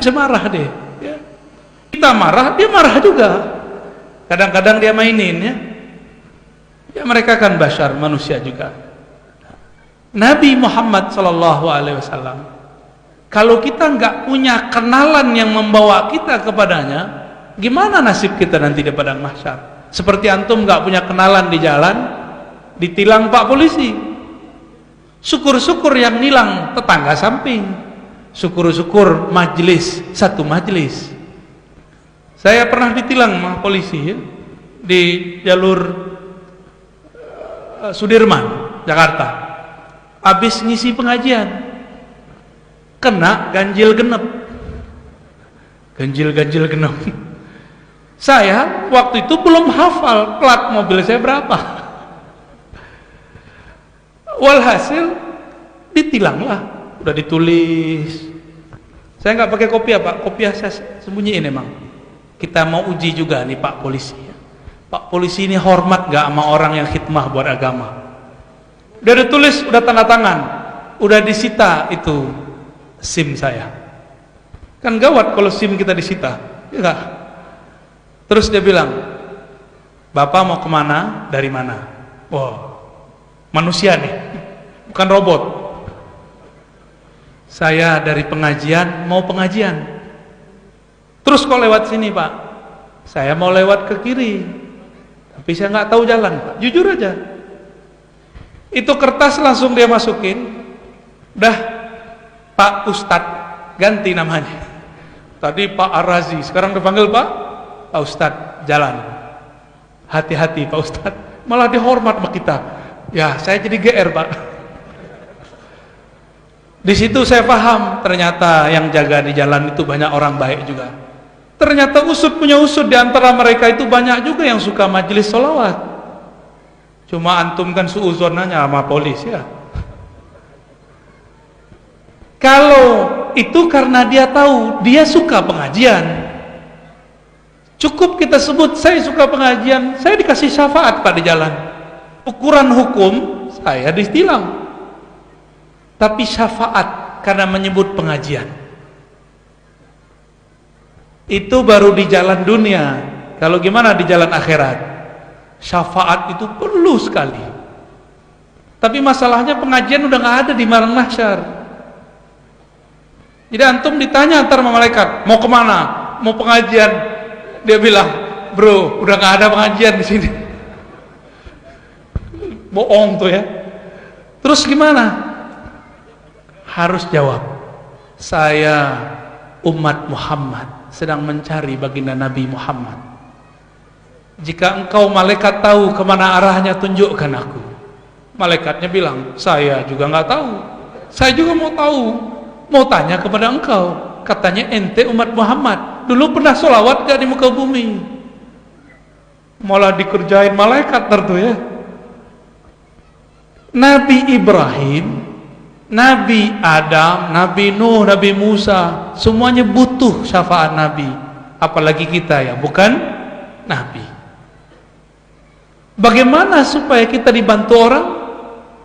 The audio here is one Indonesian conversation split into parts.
bisa marah deh ya. Kita marah, dia marah juga. Kadang-kadang dia mainin ya. Ya mereka kan bashar, manusia juga. Nabi Muhammad SAW, kalau kita nggak punya kenalan yang membawa kita kepadanya, gimana nasib kita nanti di padang mahsyar? Seperti antum nggak punya kenalan di jalan, ditilang Pak Polisi. Syukur-syukur yang nilang tetangga samping, syukur-syukur majelis, satu majelis. Saya pernah ditilang sama polisi ya, di jalur Sudirman, Jakarta. Habis ngisi pengajian, kena ganjil genep. Ganjil genep. Saya waktu itu belum hafal plat mobil saya berapa. Walhasil ditilang lah, udah ditulis. Saya nggak pakai kopiah Pak, kopiah saya sembunyiin emang. Kita mau uji juga nih Pak Polisi. Pak Polisi ini hormat nggak sama orang yang khidmah buat agama? Udah ditulis, udah tanda tangan, udah disita itu SIM saya. Kan gawat kalau SIM kita disita, ya gak? Terus dia bilang, Bapak mau kemana? Dari mana? Wow, manusia nih, bukan robot. Saya dari pengajian, mau pengajian. Terus kok lewat sini Pak? Saya mau lewat ke kiri, tapi saya nggak tahu jalan Pak. Jujur aja. Itu kertas langsung dia masukin. Dah Pak Ustadz, ganti namanya. Tadi Pak Ar-Razi, sekarang dipanggil Pak Ustadz, jalan. Hati-hati Pak Ustadz, malah dihormat sama kita. Ya saya jadi GR Pak. Di situ saya paham, ternyata yang jaga di jalan itu banyak orang baik juga. Ternyata usut punya usut, di antara mereka itu banyak juga yang suka majelis sholawat. Cuma antum kan suuzonanya sama polis ya. Kalau itu karena dia tahu dia suka pengajian, cukup kita sebut saya suka pengajian, saya dikasih syafaat Pak di jalan. Ukuran hukum saya ditilang, tapi syafaat karena menyebut pengajian. Itu baru di jalan dunia. Kalau gimana di jalan akhirat? Syafaat itu perlu sekali. Tapi masalahnya pengajian udah nggak ada di padang mahsyar. Jadi antum ditanya antar malaikat, mau kemana? Mau pengajian? Dia bilang, bro, udah nggak ada pengajian di sini. Bohong tuh ya. Terus gimana? Harus jawab, saya umat Muhammad sedang mencari baginda Nabi Muhammad. Jika engkau malaikat tahu kemana arahnya, tunjukkan aku. Malaikatnya bilang, saya juga nggak tahu. Saya juga mau tahu, mau tanya kepada engkau. Katanya ente umat Muhammad, dulu pernah sholawat gak di muka bumi? Malah dikerjain malaikat tertu ya. Nabi Ibrahim, Nabi Adam, Nabi Nuh, Nabi Musa, semuanya butuh syafaat Nabi. Apalagi kita ya, bukan Nabi. Bagaimana supaya kita dibantu orang?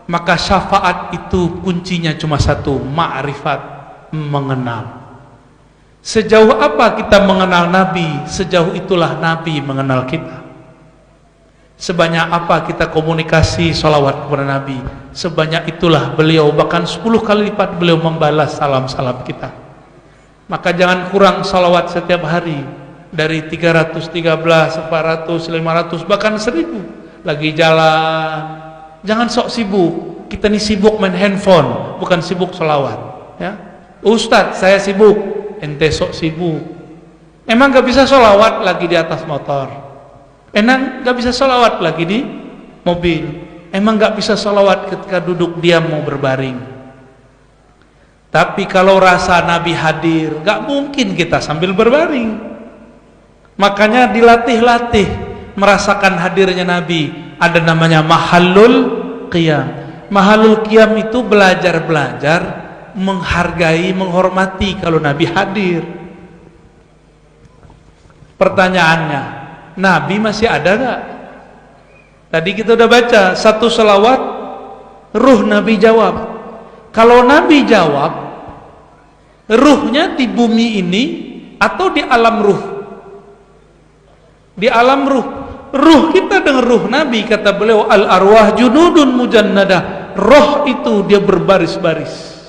Maka syafaat itu kuncinya cuma satu, ma'rifat, mengenal. Sejauh apa kita mengenal Nabi, sejauh itulah Nabi mengenal kita. Sebanyak apa kita komunikasi sholawat kepada Nabi, sebanyak itulah beliau, bahkan 10 kali lipat beliau membalas salam-salam kita. Maka jangan kurang sholawat setiap hari. Dari 313, 400, 500, bahkan 1000. Lagi jalan, jangan sok sibuk. Kita ini sibuk main handphone, bukan sibuk sholawat ya. Ustadz saya sibuk, ente sok sibuk. Emang gak bisa sholawat lagi di atas motor? Emang gak bisa sholawat lagi di mobil? Emang gak bisa sholawat ketika duduk diam mau berbaring? Tapi kalau rasa Nabi hadir, gak mungkin kita sambil berbaring. Makanya dilatih-latih merasakan hadirnya Nabi. Ada namanya mahallul qiyam. Mahallul qiyam itu belajar-belajar menghargai, menghormati kalau Nabi hadir. Pertanyaannya, Nabi masih ada gak? Tadi kita udah baca satu selawat, ruh Nabi jawab. Kalau Nabi jawab, Ruhnya di bumi ini atau di alam ruh? Di alam ruh. Ruh kita dengan ruh Nabi, kata beliau, al arwah junudun mujannadah. Roh itu dia berbaris-baris.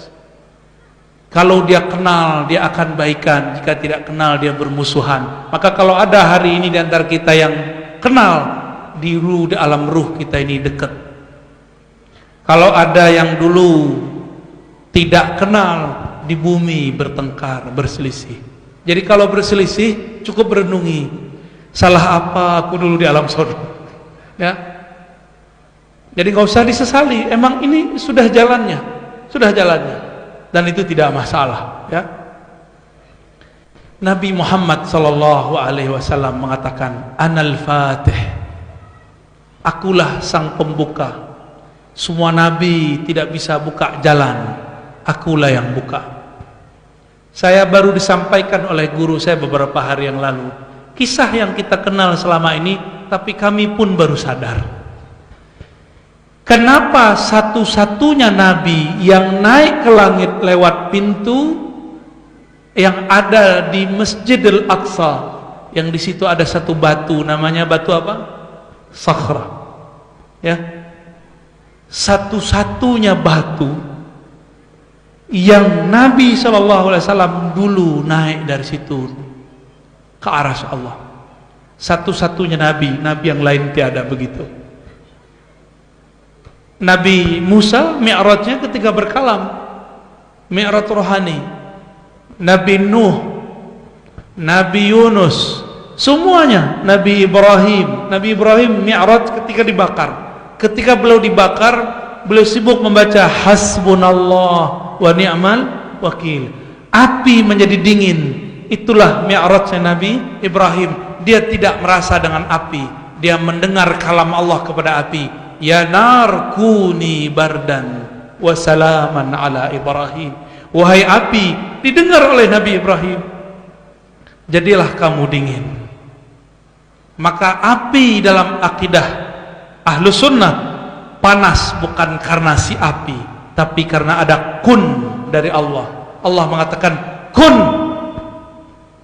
Kalau dia kenal, dia akan baikan. Jika tidak kenal, dia bermusuhan. Maka kalau ada hari ini di antara kita yang kenal, di alam ruh kita ini dekat. Kalau ada yang dulu tidak kenal, di bumi bertengkar, berselisih. Jadi kalau berselisih, cukup renungi, salah apa aku dulu di alam sana, ya. Jadi nggak usah disesali, emang ini sudah jalannya, dan itu tidak masalah, ya. Nabi Muhammad sallallahu alaihi wasallam mengatakan, Anal Fatih, akulah sang pembuka. Semua nabi tidak bisa buka jalan, akulah yang buka. Saya baru disampaikan oleh guru saya beberapa hari yang lalu, kisah yang kita kenal selama ini, tapi kami pun baru sadar. Kenapa satu-satunya nabi yang naik ke langit lewat pintu yang ada di Masjidil Aqsa, yang di situ ada satu batu, namanya batu apa? Sakhra. Ya. Satu-satunya batu yang Nabi SAW dulu naik dari situ ke arsy Allah. Satu-satunya nabi yang lain tiada begitu. Nabi Musa mi'rajnya ketika berkalam, mi'raj rohani. Nabi Nuh, Nabi Yunus, semuanya. Nabi Ibrahim mi'raj ketika dibakar. Ketika beliau dibakar, beliau sibuk membaca hasbunallah wa ni'mal wakil. Api menjadi dingin. Itulah mi'rajnya Nabi Ibrahim. Dia tidak merasa dengan api, dia mendengar kalam Allah kepada api. Ya nar kuni bardan wa salaman ala Ibrahim. Wahai api, didengar oleh Nabi Ibrahim, jadilah kamu dingin. Maka api dalam akidah Ahlus Sunnah panas bukan karena si api, tapi karena ada kun dari Allah. Allah mengatakan kun,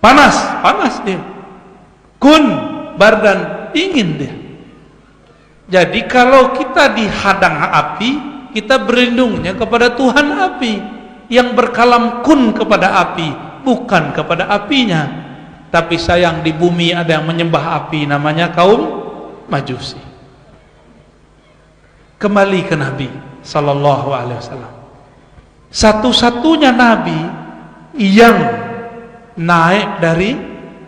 panas dia. Kun bardan, dingin dia. Jadi kalau kita dihadang api, kita berlindungnya kepada Tuhan api yang berkalam kun kepada api, bukan kepada apinya. Tapi sayang, di bumi ada yang menyembah api, namanya kaum Majusi. Kembali ke Nabi sallallahu alaihi wasallam. Satu-satunya nabi yang naik dari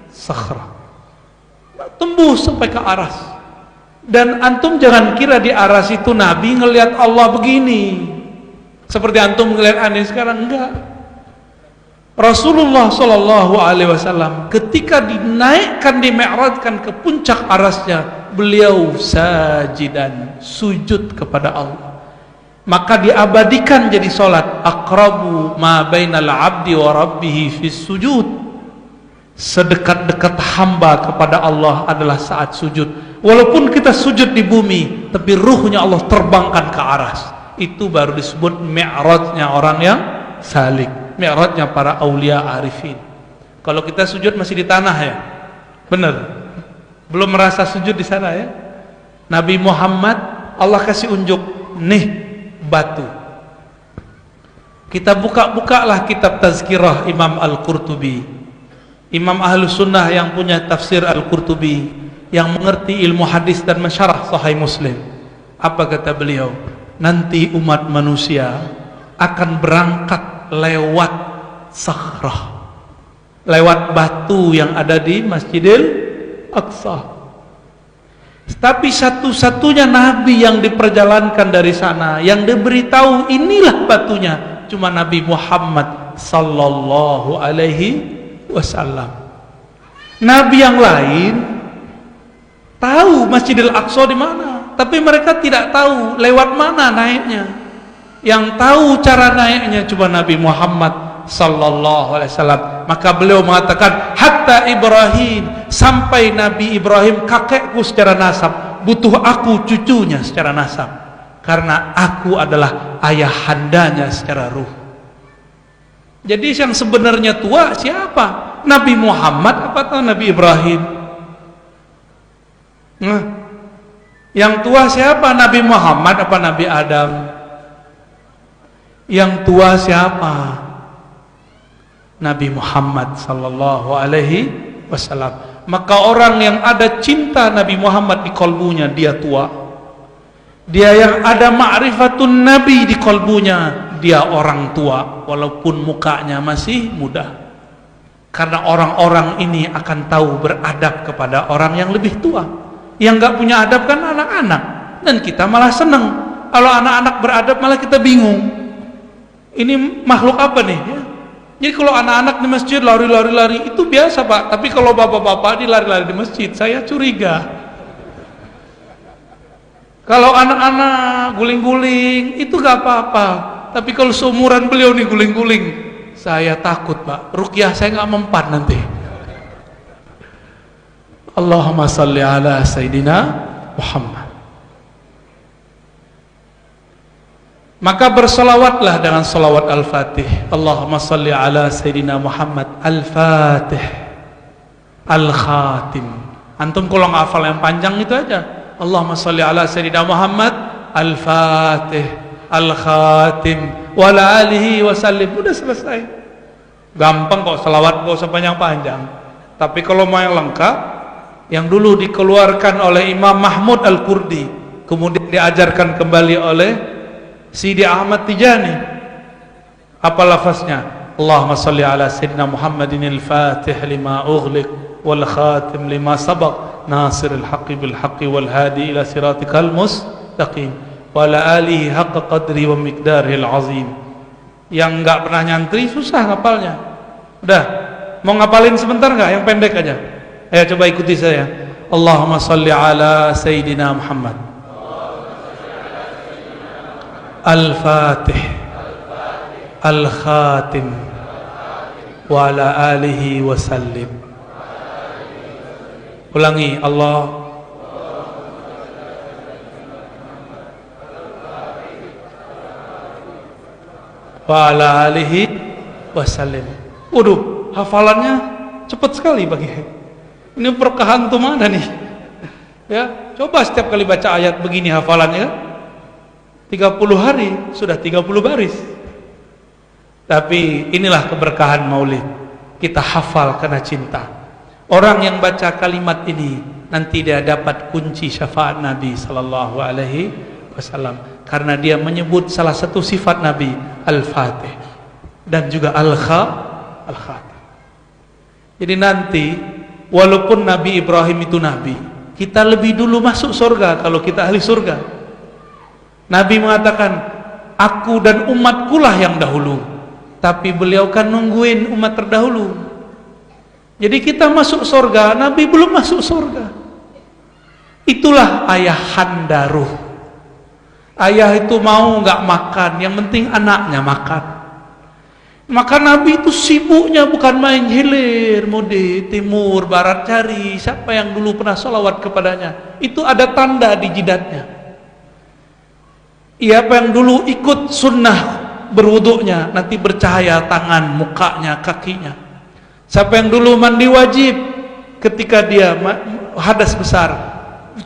Sakhra, tembus sampai ke aras. Dan antum jangan kira di aras itu Nabi ngelihat Allah begini seperti antum ngelihat aneh sekarang, enggak. Rasulullah sallallahu alaihi wasallam ketika dinaikkan, dimi'rajkan ke puncak arasnya, beliau sajidan, sujud kepada Allah. Maka diabadikan jadi salat, aqrabu ma bainal abdi wa rabbih fis sujud. Sedekat-dekat hamba kepada Allah adalah saat sujud. Walaupun kita sujud di bumi, tapi ruhnya Allah terbangkan ke aras. Itu baru disebut mi'rajnya orang yang salik, mi'rajnya para aulia arifin. Kalau kita sujud masih di tanah, ya benar, belum merasa sujud di sana, ya. Nabi Muhammad Allah kasih unjuk, nih batu. Kita buka-bukalah kitab Tazkirah Imam Al-Qurtubi, Imam Ahlus Sunnah yang punya tafsir Al-Qurtubi, yang mengerti ilmu hadis dan mensyarah Sahih Muslim. Apa kata beliau? Nanti umat manusia akan berangkat lewat Sakhrah, lewat batu yang ada di Masjidil Aqsa. Tapi satu-satunya nabi yang diperjalankan dari sana, yang diberitahu inilah batunya, cuma Nabi Muhammad sallallahu alaihi wasallam. Nabi yang lain tahu Masjidil Aqsa di mana, tapi mereka tidak tahu lewat mana naiknya. Yang tahu cara naiknya cuma Nabi Muhammad sallallahu alaihi wasallam. Maka beliau mengatakan, hatta Ibrahim, sampai Nabi Ibrahim kakekku secara nasab, butuh aku cucunya secara nasab, karena aku adalah ayahandanya secara ruh. Jadi yang sebenarnya tua siapa? Nabi Muhammad apa atau Nabi Ibrahim? Nah, yang tua siapa? Nabi Muhammad apa Nabi Adam? Yang tua siapa? Nabi Muhammad sallallahu alaihi wasallam. Maka orang yang ada cinta Nabi Muhammad di kalbunya, dia tua. Dia yang ada ma'rifatun Nabi di kalbunya, dia orang tua walaupun mukanya masih muda. Karena orang-orang ini akan tahu beradab kepada orang yang lebih tua. Yang gak punya adab kan anak-anak, dan kita malah senang. Kalau anak-anak beradab malah kita bingung. Ini makhluk apa nih ya? Jadi kalau anak-anak di masjid lari-lari itu biasa Pak. Tapi kalau bapak-bapak lari-lari di masjid, saya curiga. Kalau anak-anak guling-guling itu gak apa-apa. Tapi kalau seumuran beliau nih guling-guling, saya takut Pak. Ruqyah saya gak mempan nanti. Allahumma salli ala Sayyidina Muhammad. Maka bersalawatlah dengan salawat Al-Fatih. Allahumma salli ala Sayyidina Muhammad Al-Fatih Al-Khatim. Antum kalau ngafal yang panjang itu aja. Allahumma salli ala Sayyidina Muhammad Al-Fatih Al-Khatim wa ala alihi wa sallim. Udah selesai. Gampang kok salawat, gak usah panjang-panjang. Tapi kalau mau yang lengkap, yang dulu dikeluarkan oleh Imam Mahmud Al-Kurdi, kemudian diajarkan kembali oleh Sidi Ahmad Tijani. Apa lafaznya? Allahumma salli ala Sayyidina Muhammadin al-Fatih lima ughliq wal khatim lima sabaq nasiril haqqi bil haqqi wal hadi ila siratikal mustaqim wa ala alihi haqqa qadri wa miqdarihil azim. Yang enggak pernah nyantri susah ngapalnya. Udah, mau ngapalin sebentar enggak? Yang pendek aja. Ayo coba ikuti saya. Allahumma salli ala Sayyidina Muhammad Al-Fatih Al-Khatim wa ala alihi wa sallim. Ulangi. Allah wa ala alihi wa sallim. Waduh, hafalannya cepat sekali bagi. Ini berkahan tuh mana nih? Ya, coba setiap kali baca ayat begini hafalannya. 30 hari sudah 30 baris. Tapi inilah keberkahan maulid. Kita hafal karena cinta. Orang yang baca kalimat ini nanti dia dapat kunci syafaat Nabi sallallahu alaihi wasallam, karena dia menyebut salah satu sifat Nabi, Al-Fatih dan juga Al-Khatim. Jadi nanti walaupun Nabi Ibrahim itu nabi, kita lebih dulu masuk surga kalau kita ahli surga. Nabi mengatakan, aku dan umatkulah yang dahulu, tapi beliau kan nungguin umat terdahulu. Jadi kita masuk surga, Nabi belum masuk surga. Itulah ayah handaruh. Ayah itu mau nggak makan, yang penting anaknya makan. Maka Nabi itu sibuknya bukan main hilir, mudi, timur, barat cari siapa yang dulu pernah sholawat kepadanya. Itu ada tanda di jidatnya. Siapa yang dulu ikut sunnah berwuduknya, nanti bercahaya tangan, mukanya, kakinya. Siapa yang dulu mandi wajib, ketika dia hadas besar,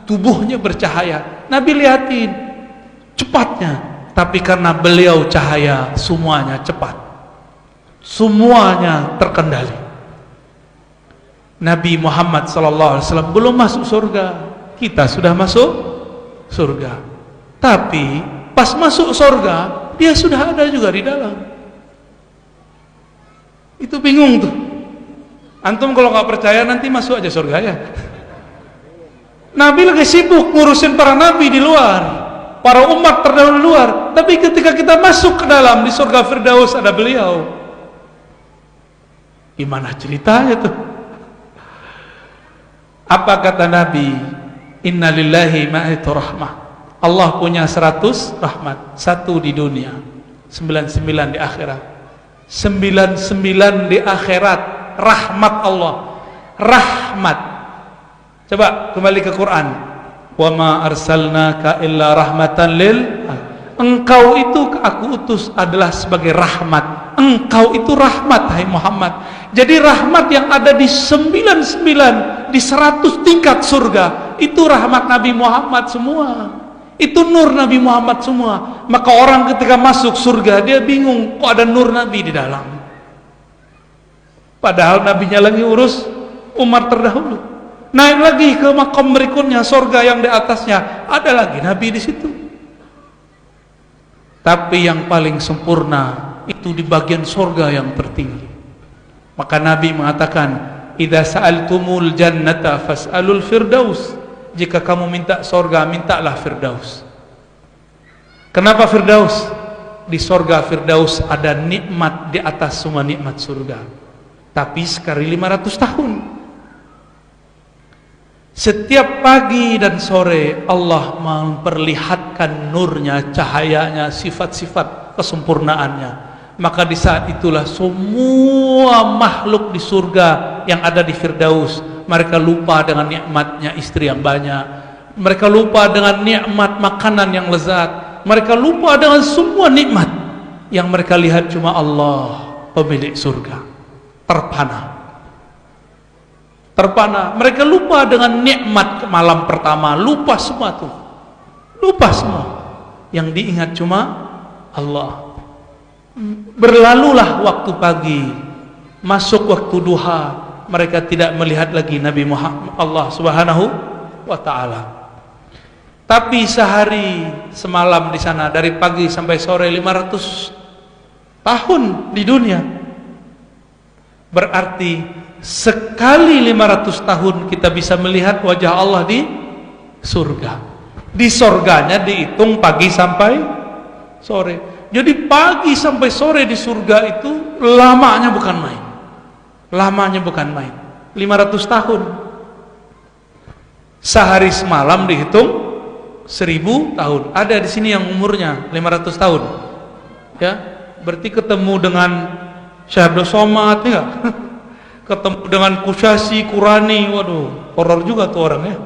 tubuhnya bercahaya. Nabi lihatin cepatnya, tapi karena beliau cahaya, semuanya cepat, semuanya terkendali. Nabi Muhammad SAW belum masuk surga, kita sudah masuk surga. Tapi pas masuk surga, dia sudah ada juga di dalam. Itu bingung tuh. Antum kalau nggak percaya nanti masuk aja surga ya. Nabi lagi sibuk ngurusin para nabi di luar, para umat terdahulu di luar. Tapi ketika kita masuk ke dalam, di surga Firdaus ada beliau. Gimana ceritanya tuh? Apa kata Nabi? Inna lillahi ma'itu rahmah. Allah punya 100 rahmat, 1 di dunia, 99 di akhirat. 99 di akhirat, rahmat Allah. Rahmat. Coba kembali ke Quran. Wa ma arsalnaka illa rahmatan lil. Engkau itu aku utus adalah sebagai rahmat engkau itu rahmat, hai Muhammad. Jadi rahmat yang ada di 99, di 100 tingkat surga, itu rahmat Nabi Muhammad semua. Itu nur Nabi Muhammad semua. Maka orang ketika masuk surga, dia bingung, kok ada nur Nabi di dalam. Padahal Nabinya lagi urus umat terdahulu. Naik lagi ke makam berikutnya, surga yang di atasnya, ada lagi Nabi di situ. Tapi yang paling sempurna itu di bagian surga yang tertinggi. Maka Nabi mengatakan, "Idza sa'altumul jannata fas'alul firdaus." Jika kamu minta surga, mintalah firdaus. Kenapa firdaus? Di surga firdaus ada nikmat di atas semua nikmat surga. Tapi sekali 500 tahun. Setiap pagi dan sore Allah memperlihatkan nurnya, cahayanya, sifat-sifat kesempurnaannya. Maka di saat itulah semua makhluk di surga yang ada di firdaus, mereka lupa dengan nikmatnya istri yang banyak, mereka lupa dengan nikmat makanan yang lezat, mereka lupa dengan semua nikmat. Yang mereka lihat cuma Allah, pemilik surga, terpana. Mereka lupa dengan nikmat malam pertama, lupa semua tuh, lupa semua. Yang diingat cuma Allah. Berlalulah waktu pagi, masuk waktu duha, mereka tidak melihat lagi Nabi Muhammad, Allah Subhanahu wa ta'ala. Tapi sehari semalam di sana, dari pagi sampai sore, 500 tahun di dunia. Berarti sekali 500 tahun kita bisa melihat wajah Allah di surga. Di surganya dihitung pagi sampai sore. Jadi pagi sampai sore di surga itu lamanya bukan main. Lamanya bukan main. 500 tahun. Sehari semalam dihitung 1000 tahun. Ada di sini yang umurnya 500 tahun. Ya, berarti ketemu dengan Syekh Abdul Somad ya. Ketemu dengan Kusyasi, Qurani, waduh, horor juga tuh orang ya.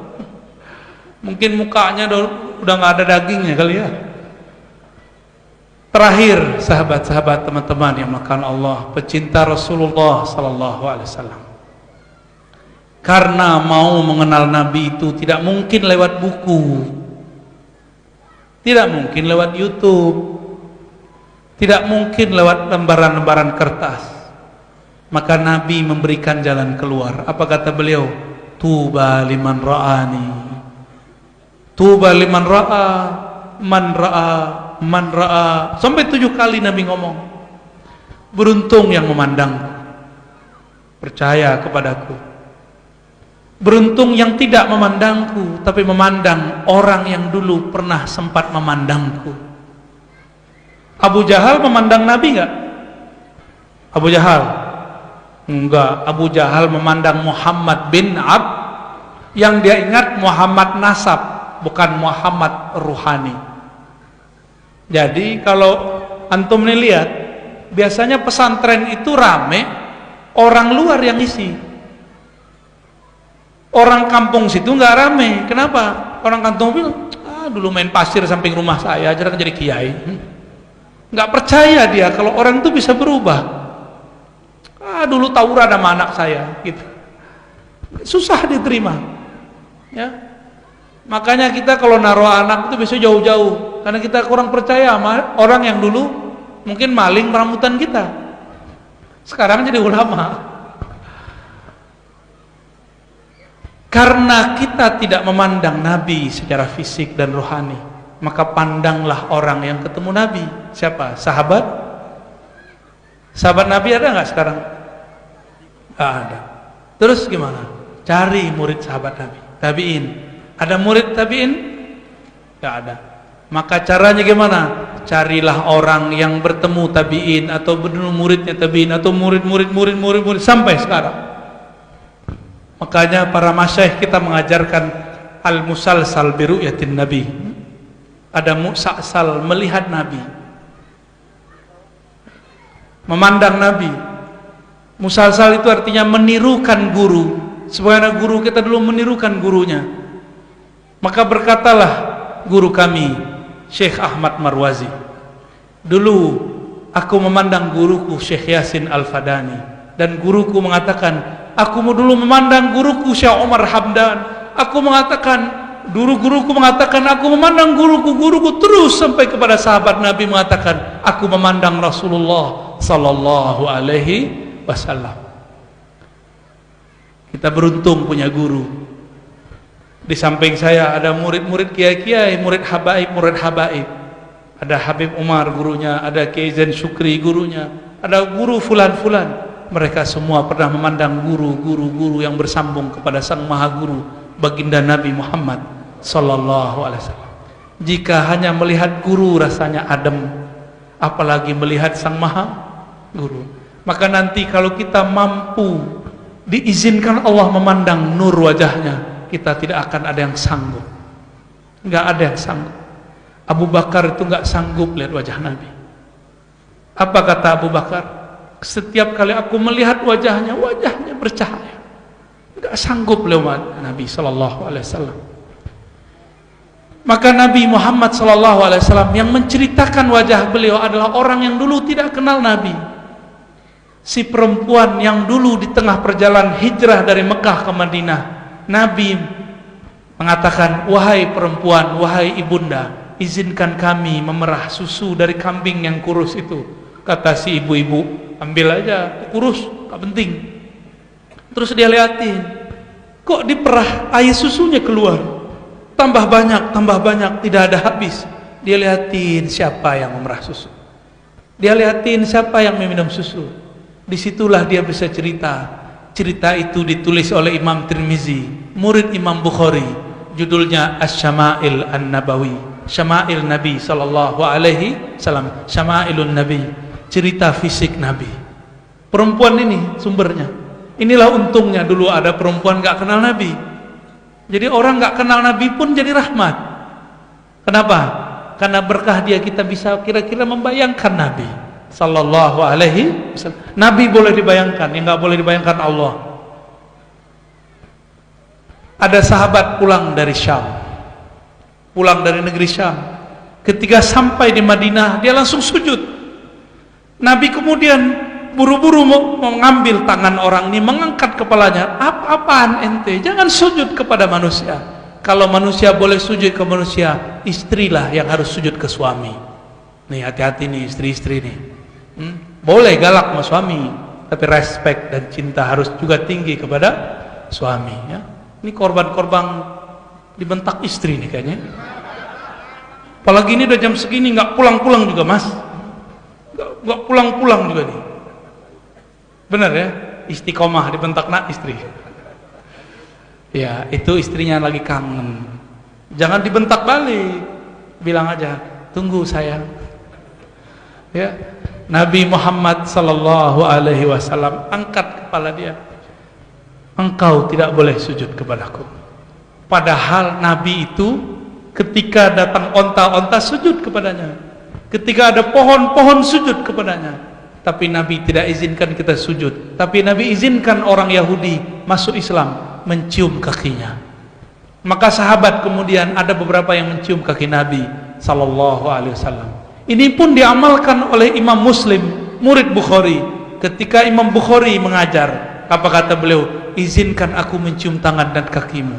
Mungkin mukanya udah nggak ada dagingnya kali ya. Terakhir, sahabat-sahabat, teman-teman yang melakukan Allah, pecinta Rasulullah sallallahu alaihi wasallam. Karena mau mengenal Nabi itu tidak mungkin lewat buku, tidak mungkin lewat YouTube, tidak mungkin lewat lembaran-lembaran kertas. Maka Nabi memberikan jalan keluar. Apa kata beliau? Tuba liman ra'ani, tuba liman ra'a, man ra'a, man ra'a. Sampai 7 kali Nabi ngomong. Beruntung yang memandangku, percaya kepadaku. Beruntung yang tidak memandangku, tapi memandang orang yang dulu pernah sempat memandangku. Abu Jahal memandang Nabi enggak? Abu Jahal enggak. Abu Jahal memandang Muhammad bin yang dia ingat Muhammad nasab, bukan Muhammad ruhani. Jadi kalau antum nih lihat, biasanya pesantren itu rame, orang luar yang isi. Orang kampung situ nggak rame. Kenapa? Orang kampung bilang, dulu main pasir samping rumah saya, aja kan jadi kiai. Nggak percaya dia kalau orang itu bisa berubah. Dulu tawuran sama anak saya, gitu. Susah diterima. Ya. Makanya kita kalau naruh anak itu bisa jauh-jauh, karena kita kurang percaya sama orang yang dulu mungkin maling rambutan kita. Sekarang jadi ulama. Karena kita tidak memandang Nabi secara fisik dan rohani, maka pandanglah orang yang ketemu Nabi. Siapa? Sahabat? Sahabat Nabi ada nggak sekarang? Nggak ada. Terus gimana? Cari murid sahabat Nabi, tabiin. Ada murid tabiin? Nggak ada. Maka caranya gimana? Carilah orang yang bertemu tabiin, atau bertemu muridnya tabiin, atau murid sampai sekarang. Makanya para masyayikh kita mengajarkan al-musalsal bi ru'yatin Nabi. Ada musalsal, melihat Nabi, memandang Nabi. Musalsal itu artinya menirukan guru, sebagaimana guru kita dulu menirukan gurunya. Maka berkatalah guru kami Syekh Ahmad Marwazi, dulu aku memandang guruku Syekh Yasin Al-Fadani, dan guruku mengatakan, aku dulu memandang guruku Syekh Omar Hamdan. Aku mengatakan, guruku mengatakan, aku memandang guruku terus sampai kepada sahabat Nabi mengatakan, aku memandang Rasulullah sallallahu alaihi wasallam. Kita beruntung punya guru. Di samping saya ada murid-murid kiai-kiai, murid habaib. Ada Habib Umar gurunya, ada Kiai Zain Syukri gurunya, ada guru fulan-fulan. Mereka semua pernah memandang guru yang bersambung kepada Sang Maha Guru, baginda Nabi Muhammad sallallahu alaihi wasallam. Jika hanya melihat guru rasanya adem, apalagi melihat Sang Maha Guru. Maka nanti kalau kita mampu diizinkan Allah memandang nur wajahnya, kita tidak akan ada yang sanggup. Enggak ada yang sanggup. Abu Bakar itu enggak sanggup lihat wajah Nabi. Apa kata Abu Bakar? Setiap kali aku melihat wajahnya bercahaya. Enggak sanggup lewat Nabi sallallahu alaihi wasallam. Maka Nabi Muhammad sallallahu alaihi wasallam yang menceritakan wajah beliau adalah orang yang dulu tidak kenal Nabi. Si perempuan yang dulu di tengah perjalanan hijrah dari Mekah ke Madinah, Nabi mengatakan, wahai perempuan, wahai ibunda, izinkan kami memerah susu dari kambing yang kurus itu. Kata si ibu-ibu, ambil aja, kurus, gak penting. Terus dia liatin, kok diperah, air susunya keluar, tambah banyak, tidak ada habis. Dia liatin siapa yang memerah susu, dia liatin siapa yang meminum susu. Disitulah dia bisa cerita. Cerita itu ditulis oleh Imam Tirmizi, murid Imam Bukhari, judulnya Asy-Syama'il An-Nabawi, Syama'il Nabi sallallahu alaihi wasallam, Syama'ilun Nabi, cerita fisik Nabi. Perempuan ini sumbernya. Inilah untungnya dulu ada perempuan gak kenal Nabi. Jadi orang gak kenal Nabi pun jadi rahmat. Kenapa? Karena berkah dia kita bisa kira-kira membayangkan Nabi sallallahu alaihi wasallam. Nabi boleh dibayangkan, yang gak boleh dibayangkan Allah. Ada sahabat pulang dari Syam, pulang dari negeri Syam. Ketika sampai di Madinah, dia langsung sujud. Nabi kemudian buru-buru mengambil tangan orang ini, mengangkat kepalanya. Apa-apaan ente? Jangan sujud kepada manusia. Kalau manusia boleh sujud ke manusia, istrilah yang harus sujud ke suami. Nih hati-hati nih istri-istri nih. Boleh galak sama suami, tapi respect dan cinta harus juga tinggi kepada suami ya. Ini korban-korban dibentak istri nih kayaknya. Apalagi ini udah jam segini nggak pulang-pulang juga mas, nggak pulang-pulang juga nih. Benar ya, istiqomah dibentak nak istri. Ya itu istrinya lagi kangen. Jangan dibentak balik, bilang aja tunggu sayang. Ya, Nabi Muhammad sallallahu alaihi wasallam angkat kepala dia. Engkau tidak boleh sujud kepadaku. Padahal Nabi itu ketika datang onta-onta sujud kepadanya, ketika ada pohon-pohon sujud kepadanya. Tapi Nabi tidak izinkan kita sujud. Tapi Nabi izinkan orang Yahudi masuk Islam mencium kakinya. Maka sahabat kemudian ada beberapa yang mencium kaki Nabi sallallahu alaihi wasallam. Ini pun diamalkan oleh Imam Muslim, murid Bukhari. Ketika Imam Bukhari mengajar, apa kata beliau? Izinkan aku mencium tangan dan kakimu.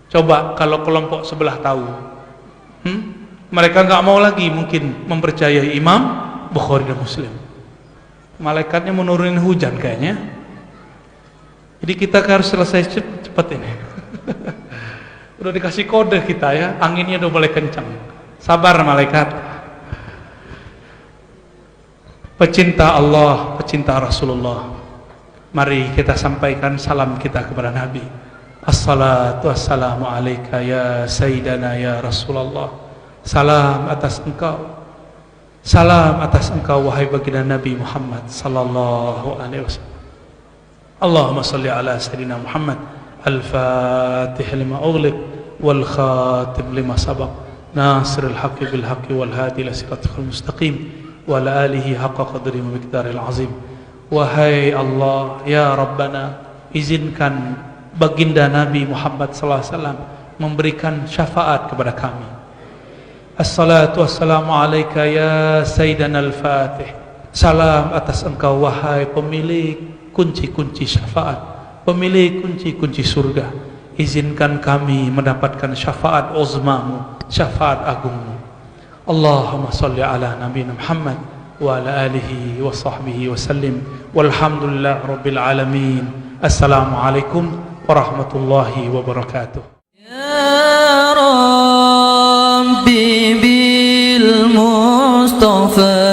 Coba kalau kelompok sebelah tahu, mereka nggak mau lagi mungkin mempercayai Imam Bukhari dan Muslim. Malaikatnya menurunin hujan kayaknya. Jadi kita harus selesai cepat ini. Udah dikasih kode kita ya, anginnya udah mulai kencang. Sabar malaikat. Pecinta Allah, pecinta Rasulullah, mari kita sampaikan salam kita kepada Nabi. Assalatu wassalamu alaika ya Sayyidana ya Rasulullah. Salam atas engkau, salam atas engkau wahai baginda Nabi Muhammad sallallahu alaihi wasallam. Allahumma salli ala Sayyidina Muhammad al-fatih lima ughliq wal khatim lima sabaq nasirul haqqi bil haqqi wal hadi ila siratal mustaqim wa ala alihi haqqa qadri wa miqdaril azim. Wahai Allah ya Rabbana, izinkan baginda Nabi Muhammad sallallahu alaihi wasallam memberikan syafaat kepada kami. Assalatu wassalamu alaika ya Sayyidana al-Fatih Salam atas engkau wahai pemilik kunci-kunci syafaat, pemilik kunci-kunci surga. Izinkan kami mendapatkan syafaat uzmamu, syafaat agungmu. Allahumma salli ala nabiyina Muhammad wa ala alihi wa sahbihi wa sallim. Walhamdulillah rabbil alamin. Assalamualaikum warahmatullahi wabarakatuh. Ya Rabbi bil Mustafa